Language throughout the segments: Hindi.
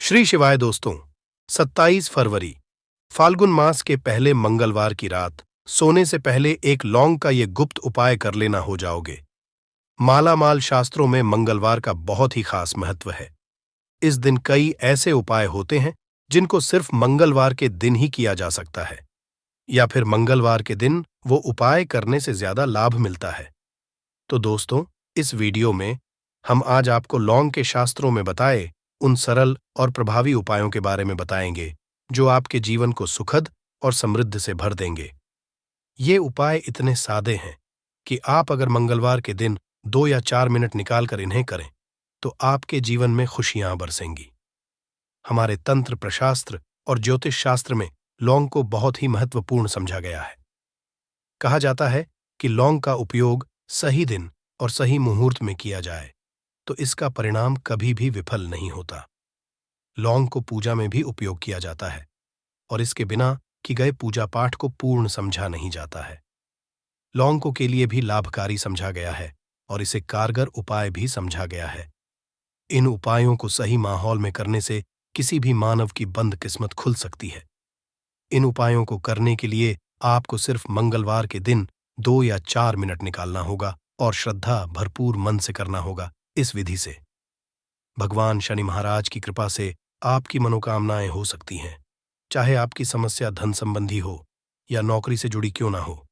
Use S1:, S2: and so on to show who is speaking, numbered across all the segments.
S1: श्री शिवाय दोस्तों। 27 फरवरी फाल्गुन मास के पहले मंगलवार की रात सोने से पहले एक लौंग का ये गुप्त उपाय कर लेना, हो जाओगे मालामाल। शास्त्रों में मंगलवार का बहुत ही खास महत्व है। इस दिन कई ऐसे उपाय होते हैं जिनको सिर्फ मंगलवार के दिन ही किया जा सकता है, या फिर मंगलवार के दिन वो उपाय करने से ज्यादा लाभ मिलता है। तो दोस्तों, इस वीडियो में हम आज आपको लौंग के शास्त्रों में बताए उन सरल और प्रभावी उपायों के बारे में बताएंगे जो आपके जीवन को सुखद और समृद्ध से भर देंगे। ये उपाय इतने सादे हैं कि आप अगर मंगलवार के दिन 2 या 4 मिनट निकालकर इन्हें करें तो आपके जीवन में खुशियां बरसेंगी। हमारे तंत्र प्रशास्त्र और ज्योतिष शास्त्र में लौंग को बहुत ही महत्वपूर्ण समझा गया है। कहा जाता है कि लौंग का उपयोग सही दिन और सही मुहूर्त में किया जाए तो इसका परिणाम कभी भी विफल नहीं होता। लौंग को पूजा में भी उपयोग किया जाता है और इसके बिना कि गए पूजा पाठ को पूर्ण समझा नहीं जाता है। लौंग को के लिए भी लाभकारी समझा गया है और इसे कारगर उपाय भी समझा गया है। इन उपायों को सही माहौल में करने से किसी भी मानव की बंद किस्मत खुल सकती है। इन उपायों को करने के लिए आपको सिर्फ मंगलवार के दिन 2 या 4 मिनट निकालना होगा और श्रद्धा भरपूर मन से करना होगा। इस विधि से भगवान शनि महाराज की कृपा से आपकी मनोकामनाएं हो सकती हैं, चाहे आपकी समस्या धन संबंधी हो या नौकरी से जुड़ी क्यों ना हो।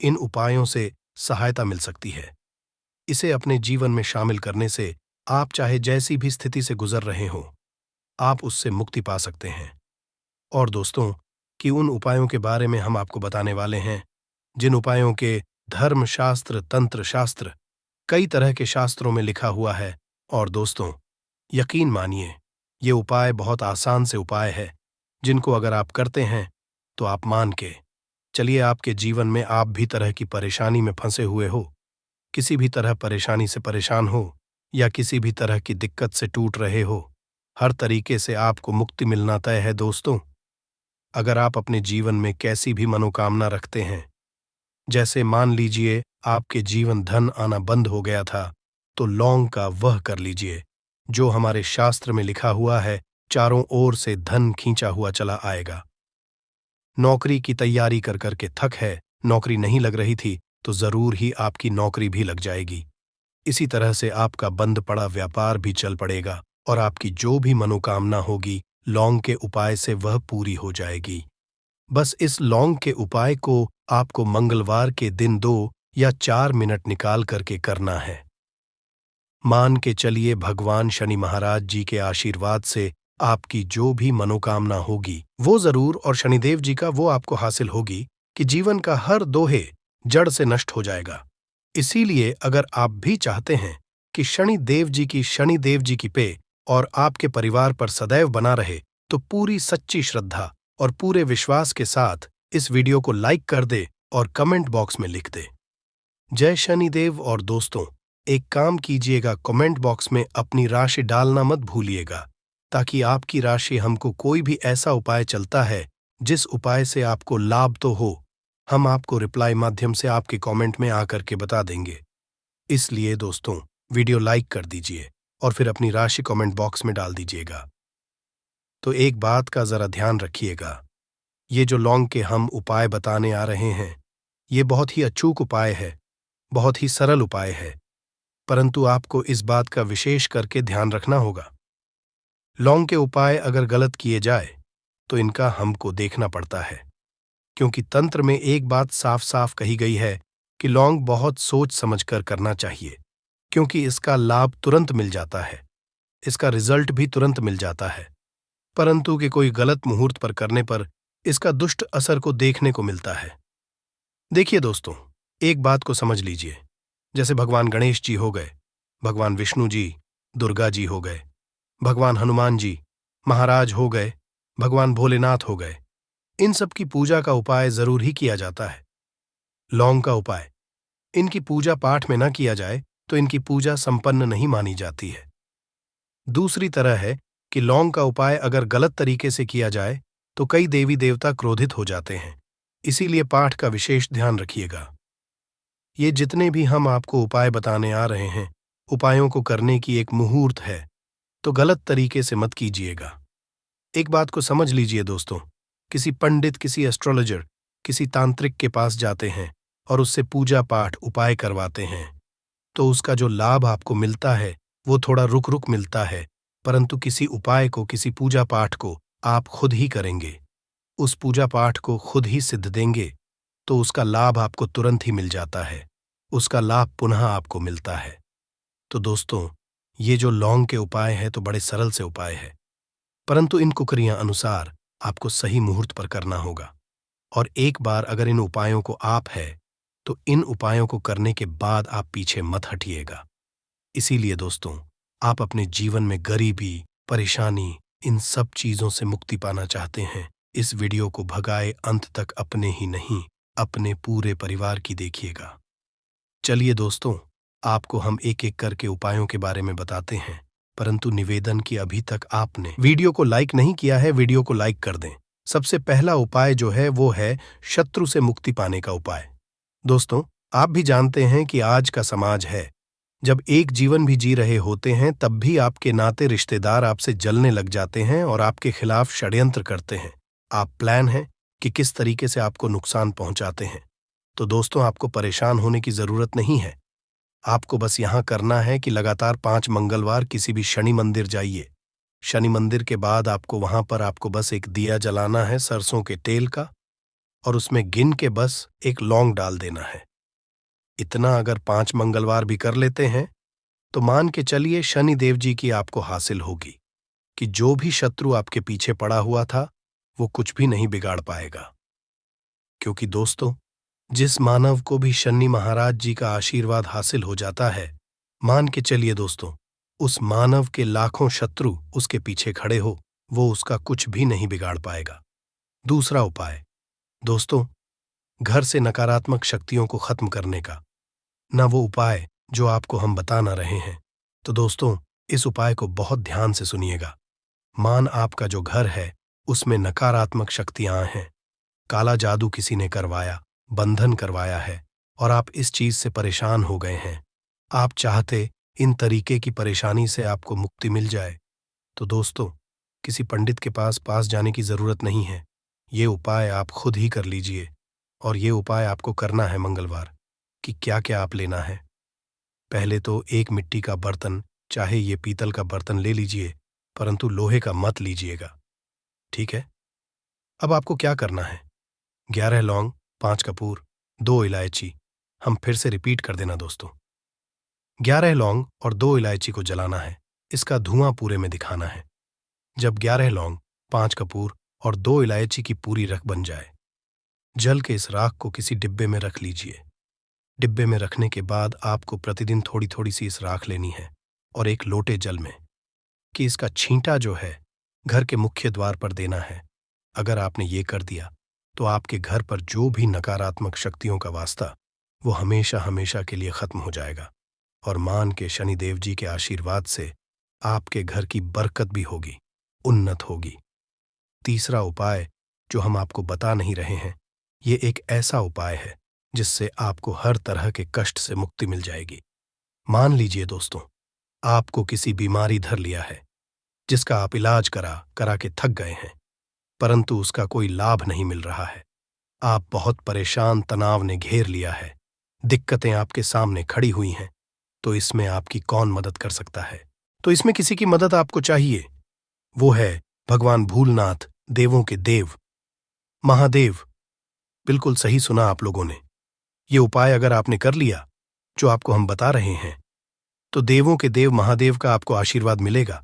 S1: इन उपायों से सहायता मिल सकती है। इसे अपने जीवन में शामिल करने से आप चाहे जैसी भी स्थिति से गुजर रहे हो, आप उससे मुक्ति पा सकते हैं। और दोस्तों, कि उन उपायों के बारे में हम आपको बताने वाले हैं जिन उपायों के धर्म शास्त्र, तंत्र शास्त्र, कई तरह के शास्त्रों में लिखा हुआ है। और दोस्तों, यकीन मानिए, ये उपाय बहुत आसान से उपाय है जिनको अगर आप करते हैं तो आप मान के चलिए, आपके जीवन में आप भी तरह की परेशानी में फंसे हुए हो, किसी भी तरह परेशानी से परेशान हो या किसी भी तरह की दिक्कत से टूट रहे हो, हर तरीके से आपको मुक्ति मिलना तय है। दोस्तों, अगर आप अपने जीवन में कैसी भी मनोकामना रखते हैं, जैसे मान लीजिए आपके जीवन धन आना बंद हो गया था, तो लौंग का वह कर लीजिए जो हमारे शास्त्र में लिखा हुआ है, चारों ओर से धन खींचा हुआ चला आएगा। नौकरी की तैयारी कर करके थक है, नौकरी नहीं लग रही थी, तो जरूर ही आपकी नौकरी भी लग जाएगी। इसी तरह से आपका बंद पड़ा व्यापार भी चल पड़ेगा और आपकी जो भी मनोकामना होगी, लौंग के उपाय से वह पूरी हो जाएगी। बस इस लौंग के उपाय को आपको मंगलवार के दिन 2 या 4 मिनट निकाल करके करना है। मान के चलिए, भगवान शनि महाराज जी के आशीर्वाद से आपकी जो भी मनोकामना होगी वो जरूर, और शनिदेव जी का वो आपको हासिल होगी कि जीवन का हर दोहे जड़ से नष्ट हो जाएगा। इसीलिए अगर आप भी चाहते हैं कि शनिदेव जी की पे और आपके परिवार पर सदैव बना रहे, तो पूरी सच्ची श्रद्धा और पूरे विश्वास के साथ इस वीडियो को लाइक कर दे और कमेंट बॉक्स में लिख दे जय शनिदेव। और दोस्तों, एक काम कीजिएगा, कमेंट बॉक्स में अपनी राशि डालना मत भूलिएगा, ताकि आपकी राशि हमको कोई भी ऐसा उपाय चलता है जिस उपाय से आपको लाभ तो हो, हम आपको रिप्लाई माध्यम से आपके कमेंट में आकर के बता देंगे। इसलिए दोस्तों, वीडियो लाइक कर दीजिए और फिर अपनी राशि कमेंट बॉक्स में डाल दीजिएगा। तो एक बात का जरा ध्यान रखिएगा, ये जो लौंग के हम उपाय बताने आ रहे हैं, ये बहुत ही अचूक उपाय है, बहुत ही सरल उपाय है, परंतु आपको इस बात का विशेष करके ध्यान रखना होगा। लौंग के उपाय अगर गलत किए जाए तो इनका हमको देखना पड़ता है, क्योंकि तंत्र में एक बात साफ साफ कही गई है कि लौंग बहुत सोच समझकर करना चाहिए, क्योंकि इसका लाभ तुरंत मिल जाता है, इसका रिजल्ट भी तुरंत मिल जाता है, परंतु कि कोई गलत मुहूर्त पर करने पर इसका दुष्ट असर को देखने को मिलता है। देखिए दोस्तों, एक बात को समझ लीजिए, जैसे भगवान गणेश जी हो गए, भगवान विष्णु जी, दुर्गा जी हो गए, भगवान हनुमान जी महाराज हो गए, भगवान भोलेनाथ हो गए, इन सब की पूजा का उपाय जरूर ही किया जाता है। लौंग का उपाय इनकी पूजा पाठ में न किया जाए तो इनकी पूजा संपन्न नहीं मानी जाती है। दूसरी तरह है कि लौंग का उपाय अगर गलत तरीके से किया जाए तो कई देवी देवता क्रोधित हो जाते हैं, इसीलिए पाठ का विशेष ध्यान रखिएगा। ये जितने भी हम आपको उपाय बताने आ रहे हैं, उपायों को करने की एक मुहूर्त है, तो गलत तरीके से मत कीजिएगा। एक बात को समझ लीजिए दोस्तों, किसी पंडित, किसी एस्ट्रोलॉजर, किसी तांत्रिक के पास जाते हैं और उससे पूजा पाठ उपाय करवाते हैं, तो उसका जो लाभ आपको मिलता है वो थोड़ा रुक रुक मिलता है, परंतु किसी उपाय को, किसी पूजा पाठ को आप खुद ही करेंगे, उस पूजा पाठ को खुद ही सिद्ध देंगे, तो उसका लाभ आपको तुरंत ही मिल जाता है, उसका लाभ पुनः आपको मिलता है। तो दोस्तों, ये जो लौंग के उपाय है तो बड़े सरल से उपाय है, परंतु इन कुकरियां अनुसार आपको सही मुहूर्त पर करना होगा। और एक बार अगर इन उपायों को आप है तो इन उपायों को करने के बाद आप पीछे मत हटिएगा। इसीलिए दोस्तों, आप अपने जीवन में गरीबी, परेशानी, इन सब चीजों से मुक्ति पाना चाहते हैं, इस वीडियो को भगाए अंत तक अपने ही नहीं, अपने पूरे परिवार की देखिएगा। चलिए दोस्तों, आपको हम एक एक करके उपायों के बारे में बताते हैं, परंतु निवेदन कि अभी तक आपने वीडियो को लाइक नहीं किया है, वीडियो को लाइक कर दें। सबसे पहला उपाय जो है वो है शत्रु से मुक्ति पाने का उपाय। दोस्तों, आप भी जानते हैं कि आज का समाज है, जब एक जीवन भी जी रहे होते हैं तब भी आपके नाते रिश्तेदार आपसे जलने लग जाते हैं और आपके खिलाफ षड्यंत्र करते हैं। आप प्लान है कि किस तरीके से आपको नुकसान पहुंचाते हैं। तो दोस्तों, आपको परेशान होने की जरूरत नहीं है। आपको बस यहां करना है कि लगातार 5 मंगलवार किसी भी शनि मंदिर जाइए। शनि मंदिर के बाद आपको बस एक दिया जलाना है सरसों के तेल का, और उसमें गिन के बस एक लौंग डाल देना है। इतना अगर 5 मंगलवार भी कर लेते हैं तो मान के चलिए शनि देव जी की आपको हासिल होगी कि जो भी शत्रु आपके पीछे पड़ा हुआ था वो कुछ भी नहीं बिगाड़ पाएगा। क्योंकि दोस्तों, जिस मानव को भी शनि महाराज जी का आशीर्वाद हासिल हो जाता है, मान के चलिए दोस्तों, उस मानव के लाखों शत्रु उसके पीछे खड़े हो, वो उसका कुछ भी नहीं बिगाड़ पाएगा। दूसरा उपाय दोस्तों, घर से नकारात्मक शक्तियों को खत्म करने का। ना वो उपाय जो आपको हम बताना रहे हैं, तो दोस्तों, इस उपाय को बहुत ध्यान से सुनिएगा। मान आपका जो घर है उसमें नकारात्मक शक्तियां हैं, काला जादू किसी ने करवाया, बंधन करवाया है और आप इस चीज से परेशान हो गए हैं, आप चाहते इन तरीके की परेशानी से आपको मुक्ति मिल जाए, तो दोस्तों, किसी पंडित के पास जाने की जरूरत नहीं है। ये उपाय आप खुद ही कर लीजिए। और ये उपाय आपको करना है मंगलवार। कि क्या क्या आप लेना है। पहले तो एक मिट्टी का बर्तन, चाहे ये पीतल का बर्तन ले लीजिए, परंतु लोहे का मत लीजिएगा, ठीक है। अब आपको क्या करना है, 11 लौंग, 5 कपूर, 2 इलायची। हम फिर से रिपीट कर देना दोस्तों, 11 लौंग और 2 इलायची को जलाना है, इसका धुआं पूरे में दिखाना है। जब 11 लौंग, 5 कपूर और 2 इलायची की पूरी रख बन जाए, जल के इस राख को किसी डिब्बे में रख लीजिए। डिब्बे में रखने के बाद आपको प्रतिदिन थोड़ी थोड़ी सी इस राख लेनी है और एक लोटे जल में, कि इसका छींटा जो है घर के मुख्य द्वार पर देना है। अगर आपने ये कर दिया तो आपके घर पर जो भी नकारात्मक शक्तियों का वास्ता, वो हमेशा हमेशा के लिए खत्म हो जाएगा और मान के शनिदेव जी के आशीर्वाद से आपके घर की बरकत भी होगी, उन्नत होगी। तीसरा उपाय जो हम आपको बता नहीं रहे हैं, ये एक ऐसा उपाय है जिससे आपको हर तरह के कष्ट से मुक्ति मिल जाएगी। मान लीजिए दोस्तों, आपको किसी बीमारी धर लिया है जिसका आप इलाज करा के थक गए हैं, परंतु उसका कोई लाभ नहीं मिल रहा है। आप बहुत परेशान, तनाव ने घेर लिया है, दिक्कतें आपके सामने खड़ी हुई हैं, तो इसमें आपकी कौन मदद कर सकता है। तो इसमें किसी की मदद आपको चाहिए, वो है भगवान भूलनाथ, देवों के देव, महादेव। बिल्कुल सही सुना आप लोगों ने। ये उपाय अगर आपने कर लिया जो आपको हम बता रहे हैं, तो देवों के देव महादेव का आपको आशीर्वाद मिलेगा।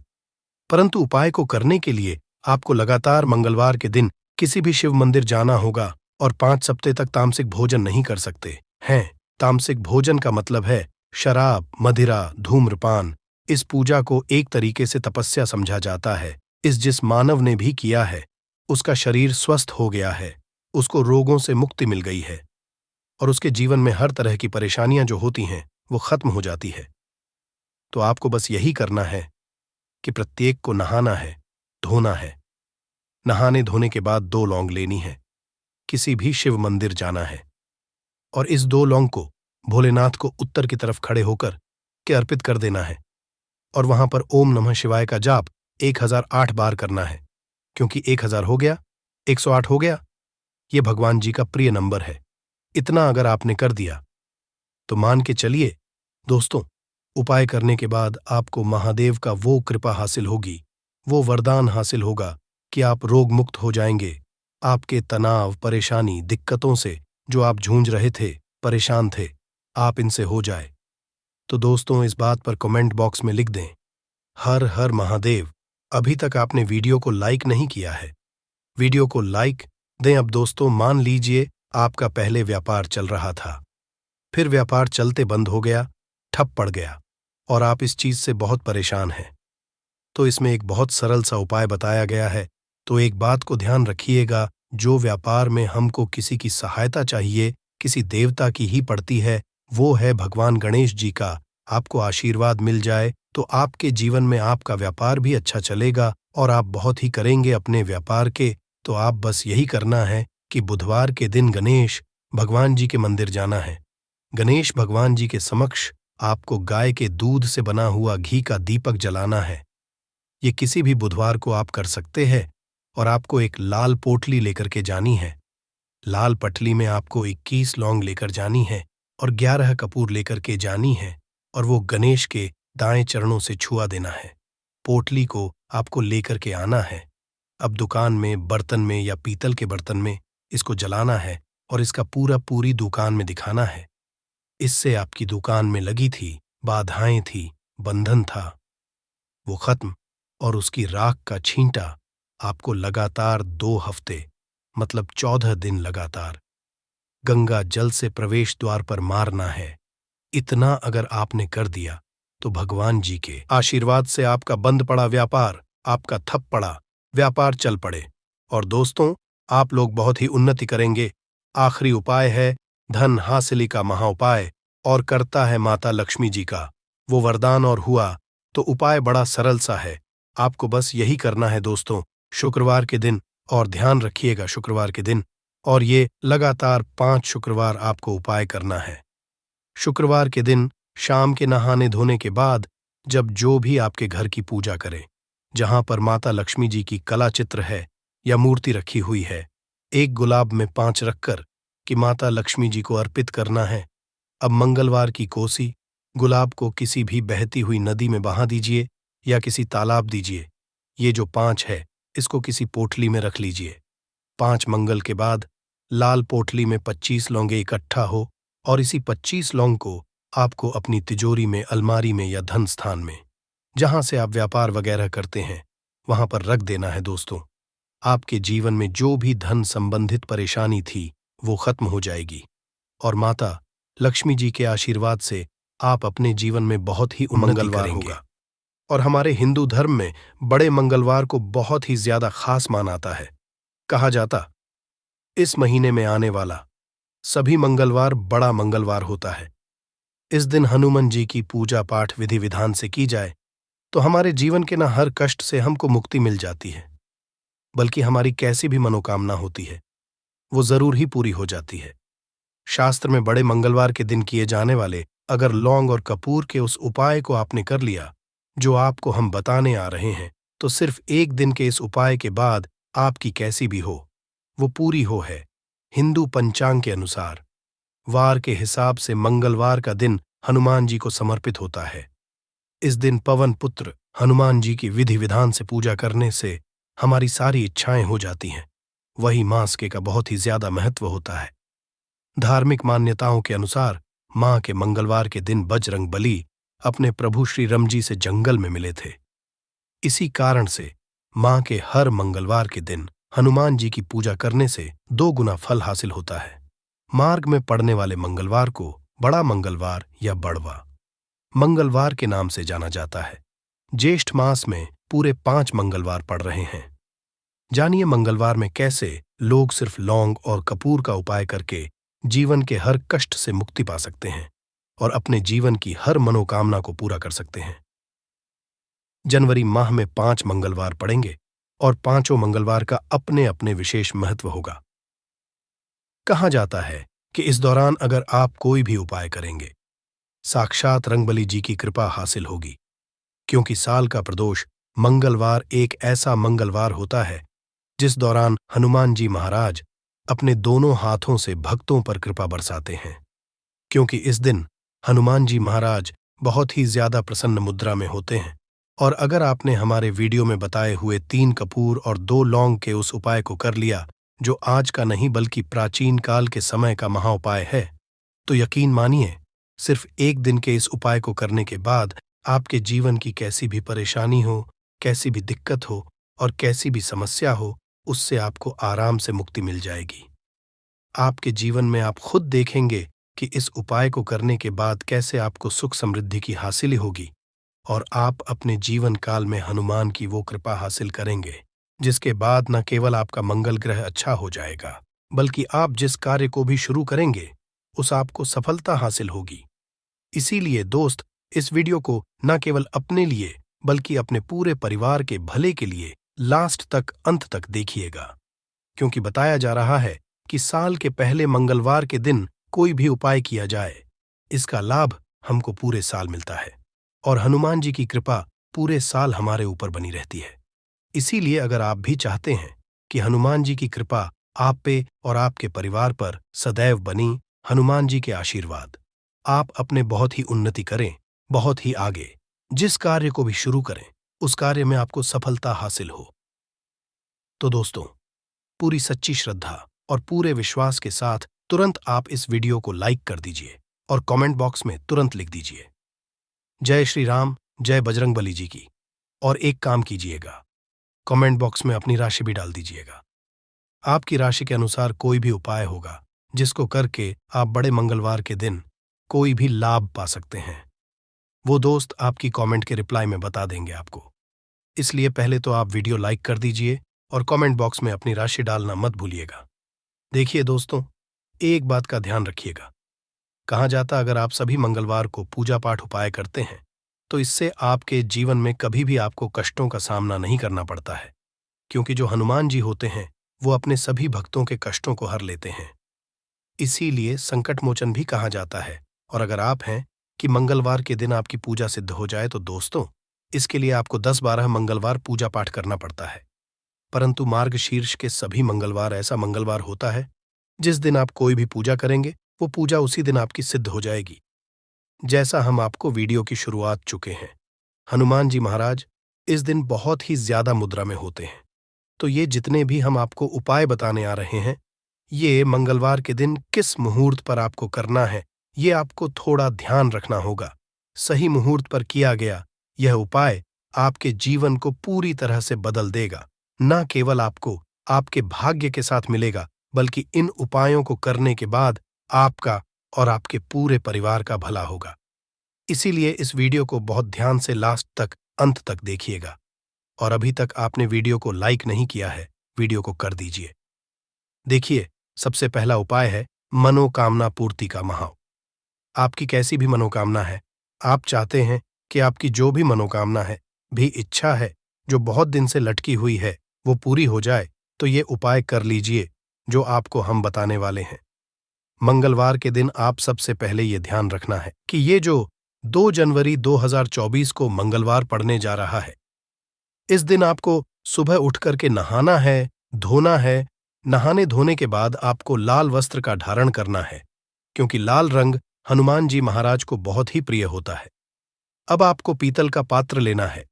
S1: परंतु उपाय को करने के लिए आपको लगातार मंगलवार के दिन किसी भी शिव मंदिर जाना होगा और 5 हफ्ते तक तामसिक भोजन नहीं कर सकते हैं। तामसिक भोजन का मतलब है शराब, मदिरा, धूम्रपान। इस पूजा को एक तरीके से तपस्या समझा जाता है। जिस मानव ने भी किया है उसका शरीर स्वस्थ हो गया है, उसको रोगों से मुक्ति मिल गई है और उसके जीवन में हर तरह की परेशानियां जो होती हैं वो खत्म हो जाती है। तो आपको बस यही करना है कि प्रत्येक को नहाना है, धोना है। नहाने धोने के बाद 2 लौंग लेनी है, किसी भी शिव मंदिर जाना है और इस 2 लौंग को भोलेनाथ को उत्तर की तरफ खड़े होकर के अर्पित कर देना है और वहां पर ओम नमः शिवाय का जाप 1008 बार करना है। क्योंकि 1000 हो गया, 108 हो गया, ये भगवान जी का प्रिय नंबर है। इतना अगर आपने कर दिया तो मान के चलिए दोस्तों, उपाय करने के बाद आपको महादेव का वो कृपा हासिल होगी, वो वरदान हासिल होगा कि आप रोग मुक्त हो जाएंगे। आपके तनाव, परेशानी, दिक्कतों से जो आप जूझ रहे थे, परेशान थे, आप इनसे हो जाए। तो दोस्तों, इस बात पर कमेंट बॉक्स में लिख दें, हर हर महादेव। अभी तक आपने वीडियो को लाइक नहीं किया है, वीडियो को लाइक दें। अब दोस्तों, मान लीजिए आपका पहले व्यापार चल रहा था, फिर व्यापार चलते बंद हो गया, ठप पड़ गया और आप इस चीज से बहुत परेशान हैं। तो इसमें एक बहुत सरल सा उपाय बताया गया है। तो एक बात को ध्यान रखिएगा, जो व्यापार में हमको किसी की सहायता चाहिए, किसी देवता की ही पड़ती है, वो है भगवान गणेश जी का। आपको आशीर्वाद मिल जाए तो आपके जीवन में आपका व्यापार भी अच्छा चलेगा और आप बहुत ही करेंगे अपने व्यापार के। तो आप बस यही करना है कि बुधवार के दिन गणेश भगवान जी के मंदिर जाना है। गणेश भगवान जी के समक्ष आपको गाय के दूध से बना हुआ घी का दीपक जलाना है। ये किसी भी बुधवार को आप कर सकते हैं और आपको एक लाल पोटली लेकर के जानी है। लाल पटली में आपको 21 लौंग लेकर जानी है और 11 कपूर लेकर के जानी है और वो गणेश के दाएं चरणों से छुआ देना है। पोटली को आपको लेकर के आना है। अब दुकान में, बर्तन में या पीतल के बर्तन में इसको जलाना है और इसका पूरी दुकान में दिखाना है। इससे आपकी दुकान में लगी थी बाधाएं थी, बंधन था, वो खत्म और उसकी राख का छींटा आपको लगातार 2 हफ्ते मतलब 14 दिन लगातार गंगा जल से प्रवेश द्वार पर मारना है। इतना अगर आपने कर दिया तो भगवान जी के आशीर्वाद से आपका बंद पड़ा व्यापार, आपका ठप पड़ा व्यापार चल पड़े और दोस्तों, आप लोग बहुत ही उन्नति करेंगे। आखिरी उपाय है धन हासिली का महाउपाय और करता है माता लक्ष्मी जी का वो वरदान और हुआ। तो उपाय बड़ा सरल सा है, आपको बस यही करना है दोस्तों, शुक्रवार के दिन, और ध्यान रखिएगा शुक्रवार के दिन, और ये लगातार 5 शुक्रवार आपको उपाय करना है। शुक्रवार के दिन शाम के नहाने धोने के बाद जब जो भी आपके घर की पूजा करें, जहां पर माता लक्ष्मी जी की कला चित्र है या मूर्ति रखी हुई है, एक गुलाब में 5 रखकर कि माता लक्ष्मी जी को अर्पित करना है। अब मंगलवार की कोसी गुलाब को किसी भी बहती हुई नदी में बहा दीजिए या किसी तालाब दीजिए। ये जो 5 है इसको किसी पोटली में रख लीजिए। 5 मंगल के बाद लाल पोटली में 25 लौंगे इकट्ठा हो और इसी 25 लौंग को आपको अपनी तिजोरी में, अलमारी में या धन स्थान में, जहां से आप व्यापार वगैरह करते हैं, वहां पर रख देना है दोस्तों। आपके जीवन में जो भी धन संबंधित परेशानी थी वो खत्म हो जाएगी और माता लक्ष्मी जी के आशीर्वाद से आप अपने जीवन में बहुत ही उन्नति करेंगे। और हमारे हिंदू धर्म में बड़े मंगलवार को बहुत ही ज्यादा खास माना जाता है। कहा जाता इस महीने में आने वाला सभी मंगलवार बड़ा मंगलवार होता है। इस दिन हनुमान जी की पूजा पाठ विधि विधान से की जाए तो हमारे जीवन के न हर कष्ट से हमको मुक्ति मिल जाती है, बल्कि हमारी कैसी भी मनोकामना होती है वो जरूर ही पूरी हो जाती है। शास्त्र में बड़े मंगलवार के दिन किए जाने वाले अगर लौंग और कपूर के उस उपाय को आपने कर लिया जो आपको हम बताने आ रहे हैं, तो सिर्फ एक दिन के इस उपाय के बाद आपकी कैसी भी हो वो पूरी हो है। हिंदू पंचांग के अनुसार वार के हिसाब से मंगलवार का दिन हनुमान जी को समर्पित होता है। इस दिन पवन पुत्र हनुमान जी की विधि विधान से पूजा करने से हमारी सारी इच्छाएं हो जाती हैं। वही मास्के का बहुत ही ज्यादा महत्व होता है। धार्मिक मान्यताओं के अनुसार मां के मंगलवार के दिन बजरंग बली अपने प्रभु श्री राम जी से जंगल में मिले थे। इसी कारण से मां के हर मंगलवार के दिन हनुमान जी की पूजा करने से 2 गुना फल हासिल होता है। मार्ग में पड़ने वाले मंगलवार को बड़ा मंगलवार या बड़वा मंगलवार के नाम से जाना जाता है। ज्येष्ठ मास में पूरे 5 मंगलवार पड़ रहे हैं। जानिए मंगलवार में कैसे लोग सिर्फ लौंग और कपूर का उपाय करके जीवन के हर कष्ट से मुक्ति पा सकते हैं और अपने जीवन की हर मनोकामना को पूरा कर सकते हैं। जनवरी माह में 5 मंगलवार पड़ेंगे और 5 मंगलवार का अपने अपने विशेष महत्व होगा। कहा जाता है कि इस दौरान अगर आप कोई भी उपाय करेंगे, साक्षात रंगबली जी की कृपा हासिल होगी, क्योंकि साल का प्रदोष मंगलवार एक ऐसा मंगलवार होता है जिस दौरान हनुमान जी महाराज अपने दोनों हाथों से भक्तों पर कृपा बरसाते हैं। क्योंकि इस दिन हनुमान जी महाराज बहुत ही ज्यादा प्रसन्न मुद्रा में होते हैं। और अगर आपने हमारे वीडियो में बताए हुए 3 कपूर और 2 लौंग के उस उपाय को कर लिया, जो आज का नहीं बल्कि प्राचीन काल के समय का महाउपाय है, तो यकीन मानिए, सिर्फ एक दिन के इस उपाय को करने के बाद आपके जीवन की कैसी भी परेशानी हो, कैसी भी दिक्कत हो और कैसी भी समस्या हो, उससे आपको आराम से मुक्ति मिल जाएगी। आपके जीवन में आप खुद देखेंगे कि इस उपाय को करने के बाद कैसे आपको सुख समृद्धि की हासिल होगी और आप अपने जीवन काल में हनुमान की वो कृपा हासिल करेंगे, जिसके बाद न केवल आपका मंगल ग्रह अच्छा हो जाएगा, बल्कि आप जिस कार्य को भी शुरू करेंगे उस आपको सफलता हासिल होगी। इसीलिए दोस्त, इस वीडियो को न केवल अपने लिए बल्कि अपने पूरे परिवार के भले के लिए लास्ट तक, अंत तक देखिएगा, क्योंकि बताया जा रहा है कि साल के पहले मंगलवार के दिन कोई भी उपाय किया जाए, इसका लाभ हमको पूरे साल मिलता है और हनुमान जी की कृपा पूरे साल हमारे ऊपर बनी रहती है। इसीलिए अगर आप भी चाहते हैं कि हनुमान जी की कृपा आप पे और आपके परिवार पर सदैव बनी, हनुमान जी के आशीर्वाद, आप अपने बहुत ही उन्नति करें, बहुत ही आगे, जिस कार्य को भी शुरू करें उस कार्य में आपको सफलता हासिल हो। तो दोस्तों, पूरी सच्ची श्रद्धा और पूरे विश्वास के साथ तुरंत आप इस वीडियो को लाइक कर दीजिए और कमेंट बॉक्स में तुरंत लिख दीजिए जय श्री राम, जय बजरंगबली जी की। और एक काम कीजिएगा, कमेंट बॉक्स में अपनी राशि भी डाल दीजिएगा। आपकी राशि के अनुसार कोई भी उपाय होगा जिसको करके आप बड़े मंगलवार के दिन कोई भी लाभ पा सकते हैं, वो दोस्त आपकी कमेंट के रिप्लाई में बता देंगे आपको। इसलिए पहले तो आप वीडियो लाइक कर दीजिए और कमेंट बॉक्स में अपनी राशि डालना मत भूलिएगा। देखिए दोस्तों, एक बात का ध्यान रखिएगा, कहा जाता अगर आप सभी मंगलवार को पूजा पाठ उपाय करते हैं तो इससे आपके जीवन में कभी भी आपको कष्टों का सामना नहीं करना पड़ता है, क्योंकि जो हनुमान जी होते हैं वो अपने सभी भक्तों के कष्टों को हर लेते हैं। इसीलिए संकट मोचन भी कहा जाता है। और अगर आप हैं कि मंगलवार के दिन आपकी पूजा सिद्ध हो जाए तो दोस्तों, इसके लिए आपको 10-12 मंगलवार पूजा पाठ करना पड़ता है। परंतु मार्गशीर्ष के सभी मंगलवार ऐसा मंगलवार होता है जिस दिन आप कोई भी पूजा करेंगे वो पूजा उसी दिन आपकी सिद्ध हो जाएगी। जैसा हम आपको वीडियो की शुरुआत चुके हैं, हनुमान जी महाराज इस दिन बहुत ही ज्यादा मुद्रा में होते हैं। तो ये जितने भी हम आपको उपाय बताने आ रहे हैं, ये मंगलवार के दिन किस मुहूर्त पर आपको करना है, ये आपको थोड़ा ध्यान रखना होगा। सही मुहूर्त पर किया गया यह उपाय आपके जीवन को पूरी तरह से बदल देगा। न केवल आपको आपके भाग्य के साथ मिलेगा, बल्कि इन उपायों को करने के बाद आपका और आपके पूरे परिवार का भला होगा। इसीलिए इस वीडियो को बहुत ध्यान से लास्ट तक, अंत तक देखिएगा। और अभी तक आपने वीडियो को लाइक नहीं किया है, वीडियो को कर दीजिए। देखिए, सबसे पहला उपाय है मनोकामना पूर्ति का महाव। आपकी कैसी भी मनोकामना है, आप चाहते हैं कि आपकी जो भी मनोकामना है, भी इच्छा है जो बहुत दिन से लटकी हुई है, वो पूरी हो जाए, तो ये उपाय कर लीजिए जो आपको हम बताने वाले हैं। मंगलवार के दिन आप सबसे पहले ये ध्यान रखना है कि ये जो 2 जनवरी 2024 को मंगलवार पड़ने जा रहा है, इस दिन आपको सुबह उठ करके नहाना है, धोना है। नहाने धोने के बाद आपको लाल वस्त्र का धारण करना है, क्योंकि लाल रंग हनुमान जी महाराज को बहुत ही प्रिय होता है। अब आपको पीतल का पात्र लेना है,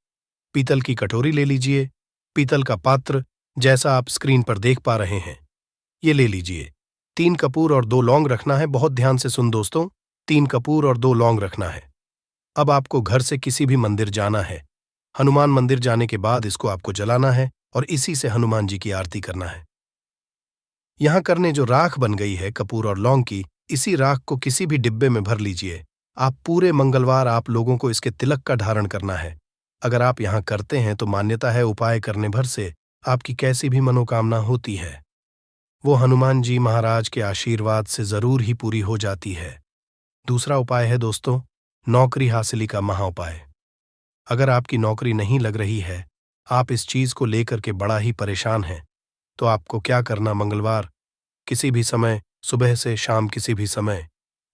S1: पीतल की कटोरी ले लीजिए। पीतल का पात्र जैसा आप स्क्रीन पर देख पा रहे हैं, ये ले लीजिए। 3 कपूर और 2 लौंग रखना है। बहुत ध्यान से सुन दोस्तों, 3 कपूर और 2 लौंग रखना है। अब आपको घर से किसी भी मंदिर जाना है। हनुमान मंदिर जाने के बाद इसको आपको जलाना है और इसी से हनुमान जी की आरती करना है। यहां करने जो राख बन गई है कपूर और लौंग की, इसी राख को किसी भी डिब्बे में भर लीजिए। आप पूरे मंगलवार आप लोगों को इसके तिलक का धारण करना है। अगर आप यहां करते हैं तो मान्यता है उपाय करने भर से आपकी कैसी भी मनोकामना होती है, वो हनुमान जी महाराज के आशीर्वाद से जरूर ही पूरी हो जाती है। दूसरा उपाय है दोस्तों, नौकरी हासिली का महाउपाय। अगर आपकी नौकरी नहीं लग रही है, आप इस चीज को लेकर के बड़ा ही परेशान हैं, तो आपको क्या करना, मंगलवार किसी भी समय, सुबह से शाम किसी भी समय,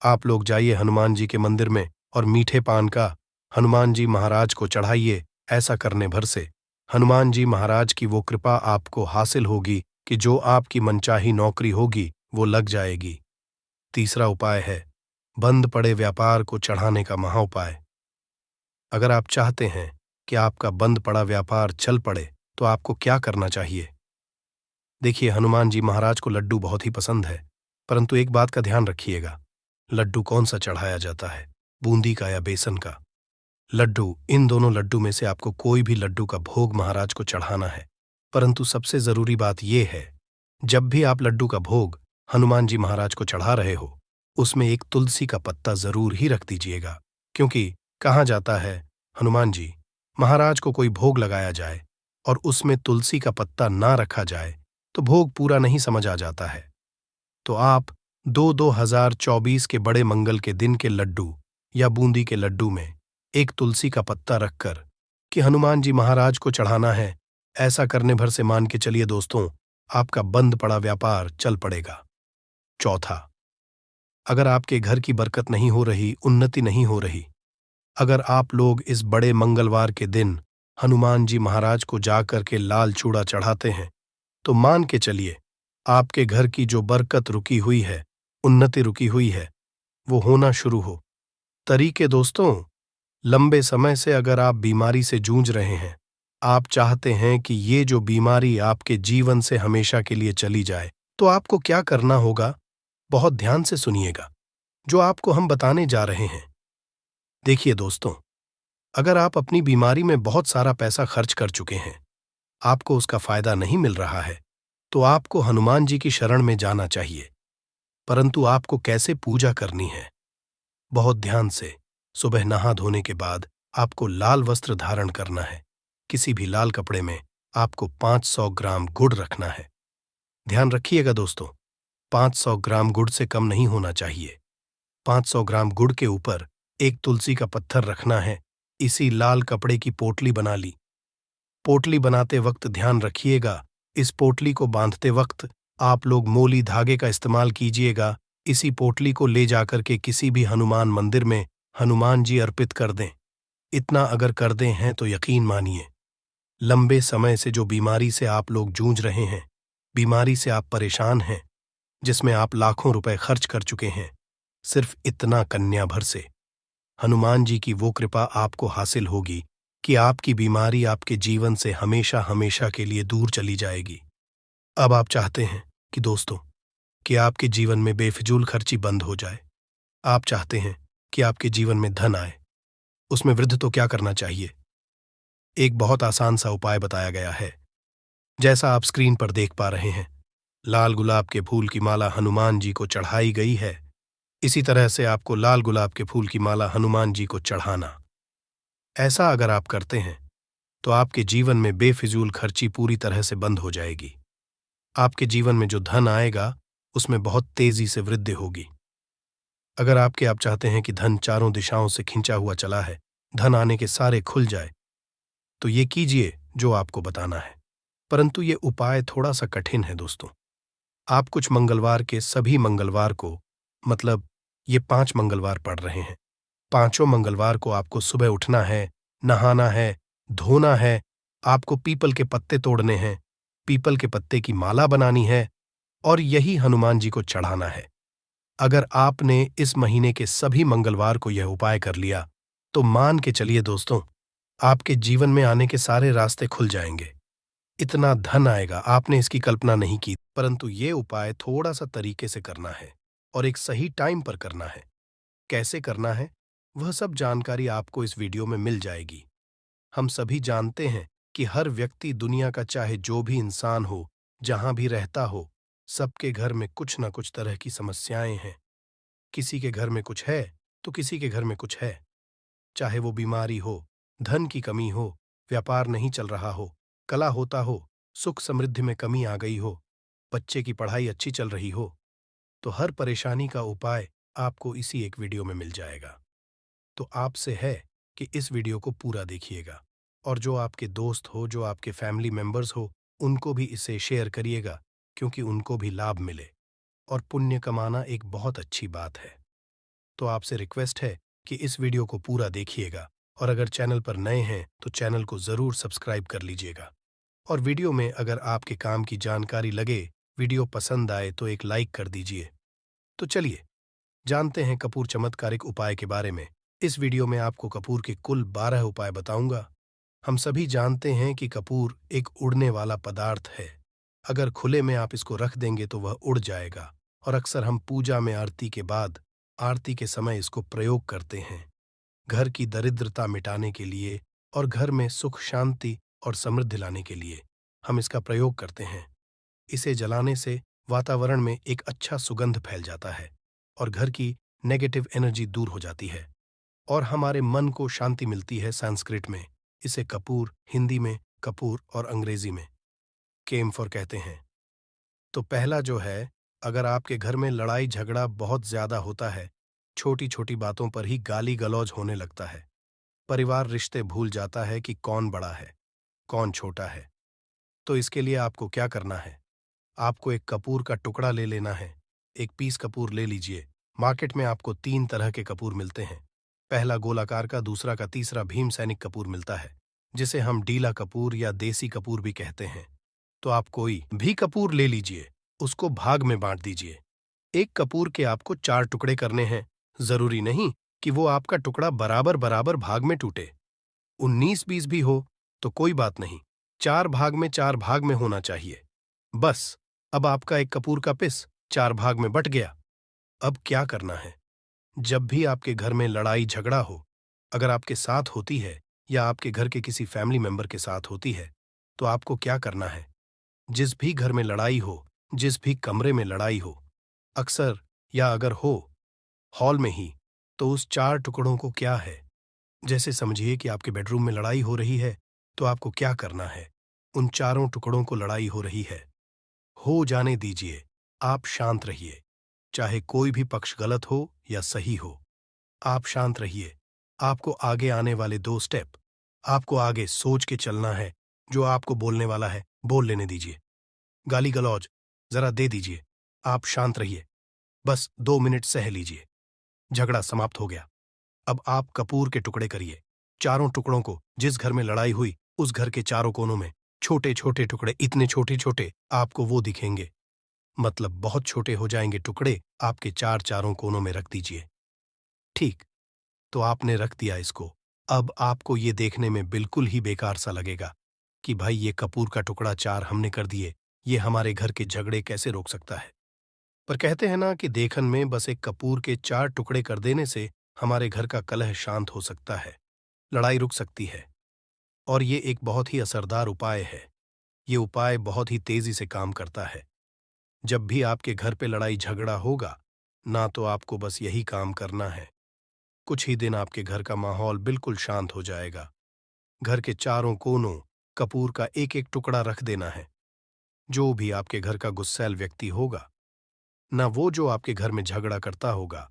S1: आप लोग जाइए हनुमान जी के मंदिर में और मीठे पान का हनुमान जी महाराज को चढ़ाइए। ऐसा करने भर से हनुमान जी महाराज की वो कृपा आपको हासिल होगी कि जो आपकी मनचाही नौकरी होगी वो लग जाएगी। तीसरा उपाय है बंद पड़े व्यापार को चढ़ाने का महाउपाय। अगर आप चाहते हैं कि आपका बंद पड़ा व्यापार चल पड़े तो आपको क्या करना चाहिए? देखिए, हनुमान जी महाराज को लड्डू बहुत ही पसंद है, परंतु एक बात का ध्यान रखिएगा, लड्डू कौन सा चढ़ाया जाता है, बूंदी का या बेसन का? लड्डू, इन दोनों लड्डू में से आपको कोई भी लड्डू का भोग महाराज को चढ़ाना है। परंतु सबसे जरूरी बात यह है, जब भी आप लड्डू का भोग हनुमान जी महाराज को चढ़ा रहे हो, उसमें एक तुलसी का पत्ता जरूर ही रख दीजिएगा। क्योंकि कहा जाता है, हनुमान जी महाराज को कोई भोग लगाया जाए और उसमें तुलसी का पत्ता ना रखा जाए तो भोग पूरा नहीं समझ आ जाता है। तो आप 2024 के बड़े मंगल के दिन के लड्डू या बूंदी के लड्डू में एक तुलसी का पत्ता रखकर कि हनुमान जी महाराज को चढ़ाना है, ऐसा करने भर से मान के चलिए दोस्तों, आपका बंद पड़ा व्यापार चल पड़ेगा। चौथा, अगर आपके घर की बरकत नहीं हो रही, उन्नति नहीं हो रही, अगर आप लोग इस बड़े मंगलवार के दिन हनुमान जी महाराज को जाकर के लाल चूड़ा चढ़ाते हैं, तो मान के चलिए आपके घर की जो बरकत रुकी हुई है, उन्नति रुकी हुई है, वो होना शुरू हो। तरीके दोस्तों, लंबे समय से अगर आप बीमारी से जूझ रहे हैं, आप चाहते हैं कि ये जो बीमारी आपके जीवन से हमेशा के लिए चली जाए, तो आपको क्या करना होगा? बहुत ध्यान से सुनिएगा जो आपको हम बताने जा रहे हैं। देखिए दोस्तों, अगर आप अपनी बीमारी में बहुत सारा पैसा खर्च कर चुके हैं, आपको उसका फायदा नहीं मिल रहा है, तो आपको हनुमान जी की शरण में जाना चाहिए। परंतु आपको कैसे पूजा करनी है? बहुत ध्यान से सुबह नहा धोने के बाद आपको लाल वस्त्र धारण करना है। किसी भी लाल कपड़े में आपको 500 ग्राम गुड़ रखना है। ध्यान रखिएगा दोस्तों, 500 ग्राम गुड़ से कम नहीं होना चाहिए। 500 ग्राम गुड़ के ऊपर एक तुलसी का पत्थर रखना है। इसी लाल कपड़े की पोटली बना ली। पोटली बनाते वक्त ध्यान रखिएगा, इस पोटली को बांधते वक्त आप लोग मोली धागे का इस्तेमाल कीजिएगा। इसी पोटली को ले जाकर के किसी भी हनुमान मंदिर में हनुमान जी अर्पित कर दें। इतना अगर कर दें हैं तो यकीन मानिए, लंबे समय से जो बीमारी से आप लोग जूझ रहे हैं, बीमारी से आप परेशान हैं, जिसमें आप लाखों रुपए खर्च कर चुके हैं, सिर्फ इतना कन्या भर से हनुमान जी की वो कृपा आपको हासिल होगी कि आपकी बीमारी आपके जीवन से हमेशा हमेशा के लिए दूर चली जाएगी। अब आप चाहते हैं कि दोस्तों, कि आपके जीवन में बेफिजूल खर्ची बंद हो जाए। आप चाहते हैं कि आपके जीवन में धन आए। उसमें वृद्धि तो क्या करना चाहिए? एक बहुत आसान सा उपाय बताया गया है, जैसा आप स्क्रीन पर देख पा रहे हैं। लाल गुलाब के फूल की माला हनुमान जी को चढ़ाई गई है। इसी तरह से आपको लाल गुलाब के फूल की माला हनुमान जी को चढ़ाना। ऐसा अगर आप करते हैं तो आपके जीवन में बेफिजूल खर्ची पूरी तरह से बंद हो जाएगी। आपके जीवन में जो धन आएगा उसमें बहुत तेजी से वृद्धि होगी। अगर आप चाहते हैं कि धन चारों दिशाओं से खिंचा हुआ चला है, धन आने के सारे खुल जाए, तो ये कीजिए जो आपको बताना है। परंतु ये उपाय थोड़ा सा कठिन है दोस्तों। आप कुछ मंगलवार के सभी मंगलवार को, मतलब ये 5 मंगलवार पड़ रहे हैं, पांचों मंगलवार को आपको सुबह उठना है, नहाना है, धोना है, आपको पीपल के पत्ते तोड़ने हैं, पीपल के पत्ते की माला बनानी है और यही हनुमान जी को चढ़ाना है। अगर आपने इस महीने के सभी मंगलवार को यह उपाय कर लिया तो मान के चलिए दोस्तों, आपके जीवन में आने के सारे रास्ते खुल जाएंगे। इतना धन आएगा, आपने इसकी कल्पना नहीं की। परंतु ये उपाय थोड़ा सा तरीके से करना है और एक सही टाइम पर करना है। कैसे करना है, वह सब जानकारी आपको इस वीडियो में मिल जाएगी। हम सभी जानते हैं कि हर व्यक्ति, दुनिया का चाहे जो भी इंसान हो, जहां भी रहता हो, सबके घर में कुछ ना कुछ तरह की समस्याएं हैं। किसी के घर में कुछ है तो किसी के घर में कुछ है। चाहे वो बीमारी हो, धन की कमी हो, व्यापार नहीं चल रहा हो, कला होता हो, सुख समृद्धि में कमी आ गई हो, बच्चे की पढ़ाई अच्छी चल रही हो, तो हर परेशानी का उपाय आपको इसी एक वीडियो में मिल जाएगा। तो आपसे है कि इस वीडियो को पूरा देखिएगा और जो आपके दोस्त हो, जो आपके फैमिली मेंबर्स हो, उनको भी इसे शेयर करिएगा, क्योंकि उनको भी लाभ मिले। और पुण्य कमाना एक बहुत अच्छी बात है। तो आपसे रिक्वेस्ट है कि इस वीडियो को पूरा देखिएगा और अगर चैनल पर नए हैं तो चैनल को ज़रूर सब्सक्राइब कर लीजिएगा। और वीडियो में अगर आपके काम की जानकारी लगे, वीडियो पसंद आए तो एक लाइक कर दीजिए। तो चलिए जानते हैं कपूर चमत्कारिक उपाय के बारे में। इस वीडियो में आपको कपूर के कुल 12 उपाय बताऊंगा। हम सभी जानते हैं कि कपूर एक उड़ने वाला पदार्थ है। अगर खुले में आप इसको रख देंगे तो वह उड़ जाएगा और अक्सर हम पूजा में आरती के बाद, आरती के समय इसको प्रयोग करते हैं। घर की दरिद्रता मिटाने के लिए और घर में सुख शांति और समृद्धि लाने के लिए हम इसका प्रयोग करते हैं। इसे जलाने से वातावरण में एक अच्छा सुगंध फैल जाता है और घर की नेगेटिव एनर्जी दूर हो जाती है और हमारे मन को शांति मिलती है। संस्कृत में इसे कपूर, हिंदी में कपूर और अंग्रेजी में केम्फर कहते हैं। तो पहला जो है, अगर आपके घर में लड़ाई झगड़ा बहुत ज्यादा होता है, छोटी छोटी बातों पर ही गाली गलौज होने लगता है, परिवार रिश्ते भूल जाता है कि कौन बड़ा है कौन छोटा है, तो इसके लिए आपको क्या करना है? आपको एक कपूर का टुकड़ा ले लेना है। एक पीस कपूर ले लीजिए। मार्केट में आपको 3 तरह के कपूर मिलते हैं। पहला गोलाकार का, दूसरा का, तीसरा भीम सैनिक कपूर मिलता है, जिसे हम डीला कपूर या देसी कपूर भी कहते हैं। तो आप कोई भी कपूर ले लीजिए, उसको भाग में बांट दीजिए। एक कपूर के आपको 4 टुकड़े करने हैं। जरूरी नहीं कि वो आपका टुकड़ा बराबर बराबर भाग में टूटे। 19-20 भी हो तो कोई बात नहीं, 4 भाग में 4 भाग में होना चाहिए। बस, अब आपका एक कपूर का पिस 4 भाग में बट गया। अब क्या करना है? जब भी आपके घर में लड़ाई झगड़ा हो, अगर आपके साथ होती है या आपके घर के किसी फैमिली मेंबर के साथ होती है, तो आपको क्या करना है? जिस भी घर में लड़ाई हो, जिस भी कमरे में लड़ाई हो, अक्सर या अगर हो हॉल में ही, तो उस 4 टुकड़ों को क्या है, जैसे समझिए कि आपके बेडरूम में लड़ाई हो रही है, तो आपको क्या करना है? उन चारों टुकड़ों को लड़ाई हो रही है, हो जाने दीजिए। आप शांत रहिए, चाहे कोई भी पक्ष गलत हो या सही हो। आप शांत रहिए। आपको आगे आने वाले 2 स्टेप आपको आगे सोच के चलना है। जो आपको बोलने वाला है बोल लेने दीजिए। गाली गलौज जरा दे दीजिए। आप शांत रहिए, बस 2 मिनट सह लीजिए। झगड़ा समाप्त हो गया। अब आप कपूर के टुकड़े करिए। चारों टुकड़ों को, जिस घर में लड़ाई हुई उस घर के चारों कोनों में छोटे छोटे टुकड़े, इतने छोटे छोटे आपको वो दिखेंगे, मतलब बहुत छोटे हो जाएंगे टुकड़े, आपके चारों कोनों में रख दीजिए। ठीक, तो आपने रख दिया इसको। अब आपको ये देखने में बिल्कुल ही बेकार सा लगेगा कि भाई ये कपूर का टुकड़ा 4 हमने कर दिए, ये हमारे घर के झगड़े कैसे रोक सकता है? पर कहते हैं ना कि देखन में बस एक कपूर के 4 टुकड़े कर देने से हमारे घर का कलह शांत हो सकता है, लड़ाई रुक सकती है। और ये एक बहुत ही असरदार उपाय है। ये उपाय बहुत ही तेजी से काम करता है। जब भी आपके घर पे लड़ाई झगड़ा होगा ना, तो आपको बस यही काम करना है। कुछ ही दिन आपके घर का माहौल बिल्कुल शांत हो जाएगा। घर के चारों कोनों कपूर का एक एक टुकड़ा रख देना है। जो भी आपके घर का गुस्सैल व्यक्ति होगा ना, वो जो आपके घर में झगड़ा करता होगा,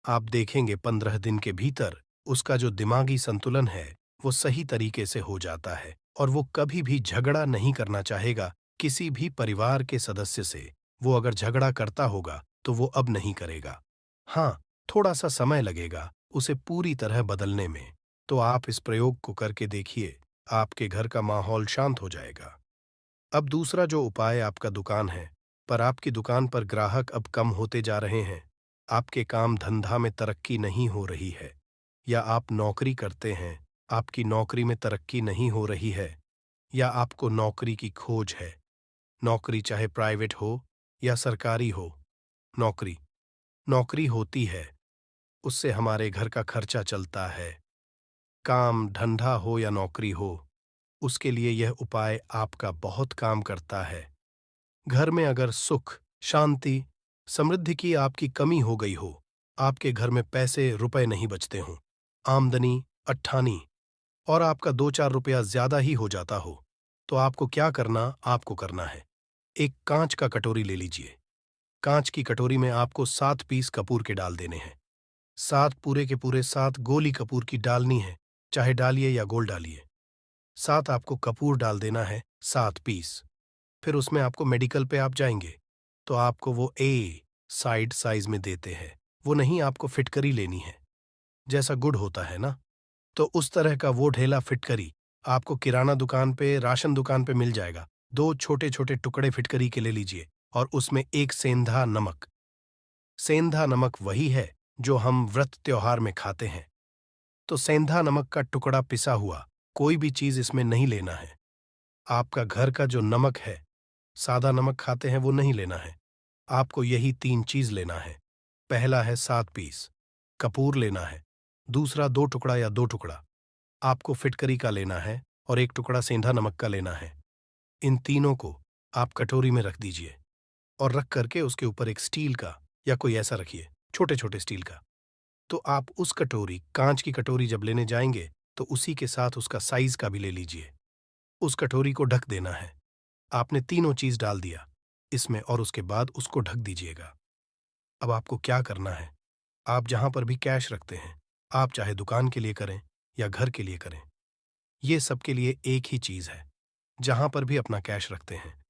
S1: आप देखेंगे 15 दिन के भीतर उसका जो दिमागी संतुलन है वो सही तरीके से हो जाता है और वो कभी भी झगड़ा नहीं करना चाहेगा किसी भी परिवार के सदस्य से। वो अगर झगड़ा करता होगा तो वो अब नहीं करेगा। हाँ, थोड़ा सा समय लगेगा उसे पूरी तरह बदलने में। तो आप इस प्रयोग को करके देखिए, आपके घर का माहौल शांत हो जाएगा। अब दूसरा जो उपाय, आपका दुकान है, पर आपकी दुकान पर ग्राहक अब कम होते जा रहे हैं, आपके काम धंधा में तरक्की नहीं हो रही है, या आप नौकरी करते हैं, आपकी नौकरी में तरक्की नहीं हो रही है, या आपको नौकरी की खोज है। नौकरी चाहे प्राइवेट हो या सरकारी हो, नौकरी नौकरी होती है, उससे हमारे घर का खर्चा चलता है। काम धंधा हो या नौकरी हो, उसके लिए यह उपाय आपका बहुत काम करता है। घर में अगर सुख शांति समृद्धि की आपकी कमी हो गई हो, आपके घर में पैसे रुपए नहीं बचते हों, आमदनी अट्ठानी और आपका 2-4 रुपया ज्यादा ही हो जाता हो, तो आपको क्या करना, आपको करना है, एक कांच का कटोरी ले लीजिए। कांच की कटोरी में आपको 7 पीस कपूर के डाल देने हैं। 7 पूरे के पूरे 7 गोली कपूर की डालनी है, चाहे डालिए या गोल डालिए। 7 आपको कपूर डाल देना है, 7 पीस। फिर उसमें आपको मेडिकल पे आप जाएंगे तो आपको वो ए साइड साइज में देते हैं, वो नहीं, आपको फिटकरी लेनी है, जैसा गुड़ होता है ना, तो उस तरह का वो ढेला फिटकरी आपको किराना दुकान पे, राशन दुकान पे मिल जाएगा। 2 छोटे-छोटे टुकड़े फिटकरी के ले लीजिए और उसमें एक सेंधा नमक। सेंधा नमक वही है जो हम व्रत त्योहार में खाते हैं। तो सेंधा नमक का टुकड़ा पिसा हुआ, कोई भी चीज़ इसमें नहीं लेना है। आपका घर का जो नमक है, सादा नमक खाते हैं वो नहीं लेना है। आपको यही 3 चीज़ लेना है। पहला है 7 पीस कपूर लेना है, दूसरा 2 टुकड़ा या 2 टुकड़ा आपको फिटकरी का लेना है और 1 टुकड़ा सेंधा नमक का लेना है। इन तीनों को आप कटोरी में रख दीजिए और रख करके उसके ऊपर एक स्टील का या कोई ऐसा रखिए, छोटे-छोटे स्टील का। तो आप उस कटोरी, कांच की कटोरी जब लेने जाएंगे तो उसी के साथ उसका साइज का भी ले लीजिए। उस कटोरी को ढक देना है। आपने तीनों चीज डाल दिया इसमें और उसके बाद उसको ढक दीजिएगा। अब आपको क्या करना है, आप जहां पर भी कैश रखते हैं, आप चाहे दुकान के लिए करें या घर के लिए करें, ये सबके लिए एक ही चीज है। जहां पर भी अपना कैश रखते हैं,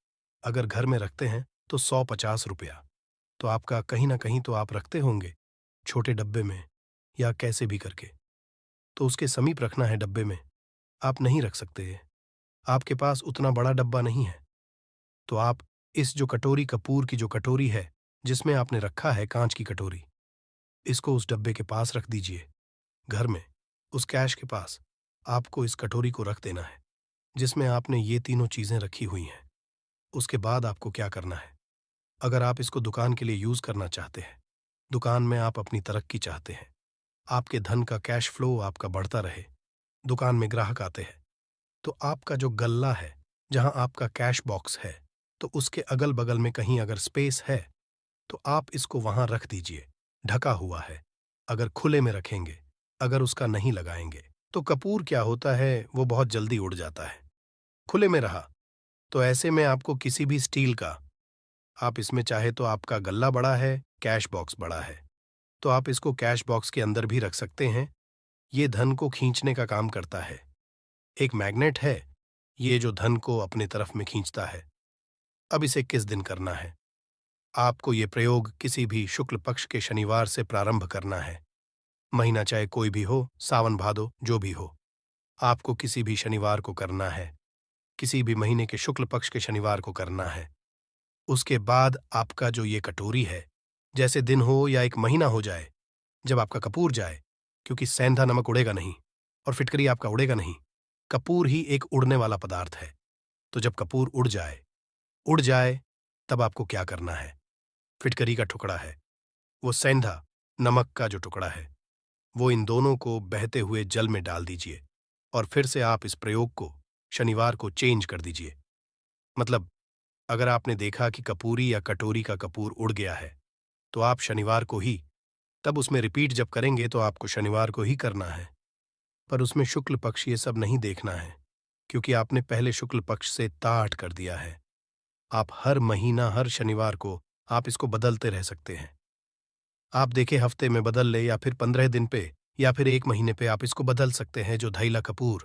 S1: अगर घर में रखते हैं तो 150 रुपया तो आपका कहीं ना कहीं तो आप रखते होंगे, छोटे डब्बे में या कैसे भी करके। तो उसके समीप रखना है डब्बे में। आप नहीं रख सकते, आपके पास उतना बड़ा डब्बा नहीं है, तो आप इस जो कटोरी, कपूर की जो कटोरी है जिसमें आपने रखा है कांच की कटोरी, इसको उस डब्बे के पास रख दीजिए। घर में उस कैश के पास आपको इस कटोरी को रख देना है जिसमें आपने ये तीनों चीजें रखी हुई हैं। उसके बाद आपको क्या करना है, अगर आप इसको दुकान के लिए यूज करना चाहते हैं, दुकान में आप अपनी तरक्की चाहते हैं, आपके धन का कैश फ्लो आपका बढ़ता रहे, दुकान में ग्राहक आते हैं, तो आपका जो गल्ला है, जहां आपका कैश बॉक्स है, तो उसके अगल बगल में कहीं अगर स्पेस है तो आप इसको वहां रख दीजिए। ढका हुआ है। अगर खुले में रखेंगे, अगर उसका नहीं लगाएंगे, तो कपूर क्या होता है, वो बहुत जल्दी उड़ जाता है। खुले में रहा तो ऐसे में आपको किसी भी स्टील का, आप इसमें चाहे तो आपका गल्ला बड़ा है, कैश बॉक्स बड़ा है, तो आप इसको कैश बॉक्स के अंदर भी रख सकते हैं। ये धन को खींचने का काम करता है। एक मैग्नेट है ये जो धन को अपने तरफ में खींचता है। अब इसे किस दिन करना है, आपको ये प्रयोग किसी भी शुक्ल पक्ष के शनिवार से प्रारंभ करना है। महीना चाहे कोई भी हो, सावन भादो जो भी हो, आपको किसी भी शनिवार को करना है, किसी भी महीने के शुक्ल पक्ष के शनिवार को करना है। उसके बाद आपका जो ये कटोरी है, जैसे दिन हो या एक महीना हो जाए, जब आपका कपूर जाए, क्योंकि सेंधा नमक उड़ेगा नहीं और फिटकरी आपका उड़ेगा नहीं, कपूर ही एक उड़ने वाला पदार्थ है। तो जब कपूर उड़ जाए तब आपको क्या करना है, फिटकरी का टुकड़ा है, वो सेंधा नमक का जो टुकड़ा है, वो इन दोनों को बहते हुए जल में डाल दीजिए और फिर से आप इस प्रयोग को शनिवार को चेंज कर दीजिए। मतलब अगर आपने देखा कि कपूरी या कटोरी का कपूर उड़ गया है, तो आप शनिवार को ही, तब उसमें रिपीट जब करेंगे तो आपको शनिवार को ही करना है। पर उसमें शुक्ल पक्ष ये सब नहीं देखना है, क्योंकि आपने पहले शुक्ल पक्ष से ताट कर दिया है। आप हर महीना, हर शनिवार को आप इसको बदलते रह सकते हैं। आप देखे हफ्ते में बदल ले या फिर 15 दिन पे या फिर 1 महीने पे आप इसको बदल सकते हैं, जो धैला कपूर